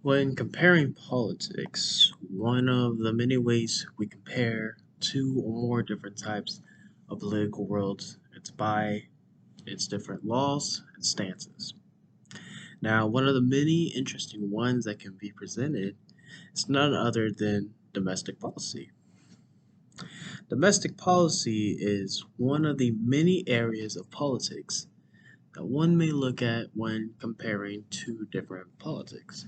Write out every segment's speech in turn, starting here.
When comparing politics, one of the many ways we compare two or more different types of political worlds is by its different laws and stances. Now, one of the many interesting ones that can be presented is none other than domestic policy. Domestic policy is one of the many areas of politics that one may look at when comparing two different politics.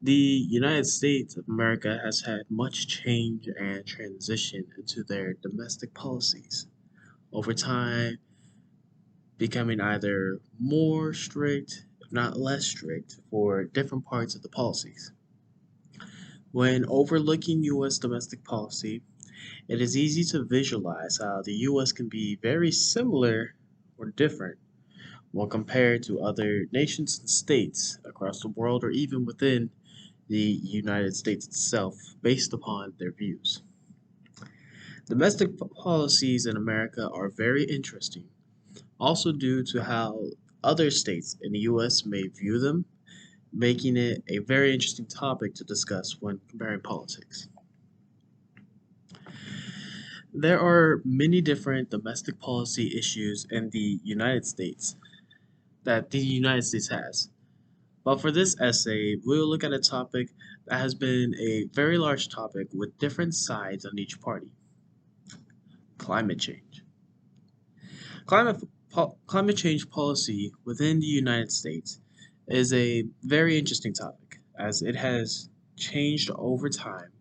The United States of America has had much change and transition into their domestic policies, over time becoming either more strict, if not less strict, for different parts of the policies. When overlooking U.S. domestic policy, it is easy to visualize how the U.S. can be very similar or different when compared to other nations and states across the world or even within the United States itself based upon their views. Domestic policies in America are very interesting, also due to how other states in the US may view them, making it a very interesting topic to discuss when comparing politics. There are many different domestic policy issues in the United States that the United States has. But for this essay, we'll look at a topic that has been a very large topic with different sides on each party: climate change. Climate change policy within the United States is a very interesting topic as it has changed over time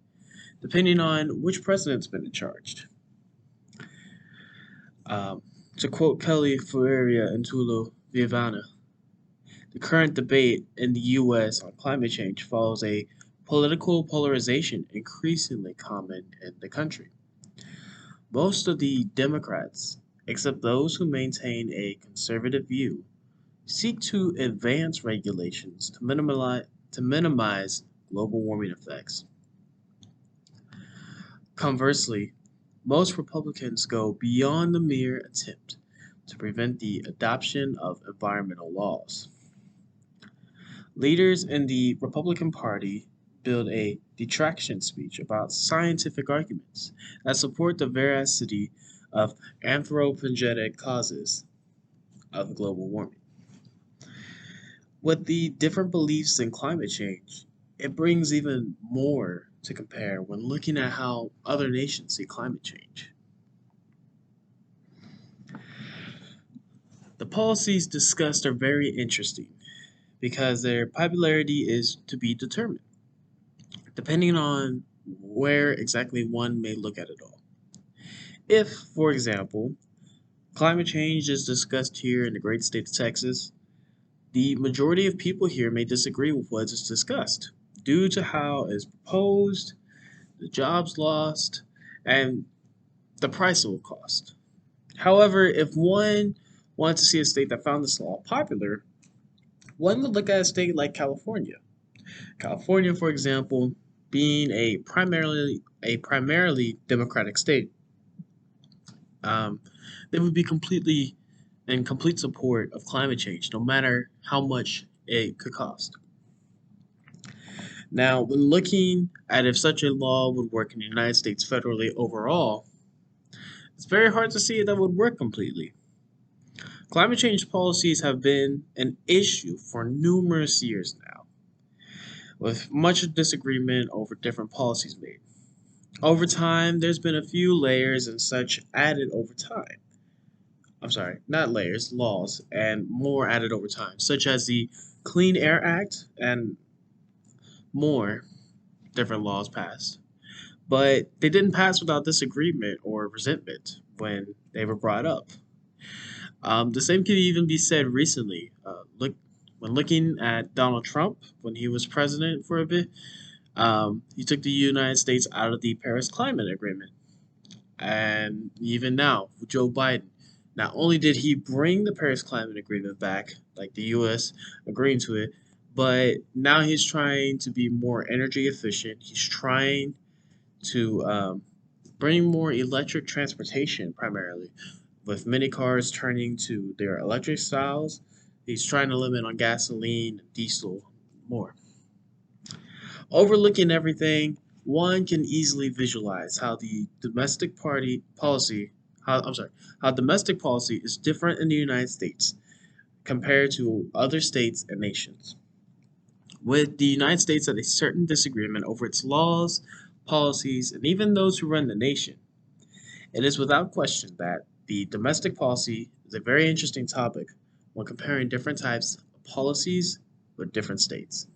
depending on which president's been in charge. Um, to quote Kelly Ferreira and Tullo Vigevani, the current debate in the U.S. on climate change follows a political polarization increasingly common in the country. Most of the Democrats, except those who maintain a conservative view, seek to advance regulations to minimize global warming effects. Conversely, most Republicans go beyond the mere attempt to prevent the adoption of environmental laws. Leaders in the Republican Party build a detraction speech about scientific arguments that support the veracity of anthropogenic causes of global warming. With the different beliefs in climate change, it brings even more to compare when looking at how other nations see climate change. The policies discussed are very interesting because their popularity is to be determined, depending on where exactly one may look at it all. If, for example, climate change is discussed here in the great state of Texas, the majority of people here may disagree with what is discussed due to how it's proposed, the jobs lost, and the price it will cost. However, if one wanted to see a state that found this law popular, one would look at a state like California. California, for example, being a primarily Democratic state, um, they would be completely in complete support of climate change, no matter how much it could cost. Now, when looking at if such a law would work in the United States federally overall, it's very hard to see that would work completely. Climate change policies have been an issue for numerous years now, with much disagreement over different policies made. Over time, there's been a few layers and such added over time. I'm sorry, not layers, laws, and more added over time, such as the Clean Air Act and more different laws passed. But they didn't pass without disagreement or resentment when they were brought up. The same could even be said recently. When looking at Donald Trump when he was president for a bit, he took the United States out of the Paris Climate Agreement, and even now with Joe Biden, not only did he bring the Paris Climate Agreement back, like the U.S. agreeing to it, but now he's trying to be more energy efficient. He's trying to bring more electric transportation primarily, with many cars turning to their electric styles, He's trying to limit on gasoline, diesel, more. Overlooking everything, one can easily visualize how the domestic party policy, how domestic policy is different in the United States compared to other states and nations. With the United States at a certain disagreement over its laws, policies, and even those who run the nation, it is without question that the domestic policy is a very interesting topic when comparing different types of policies with different states.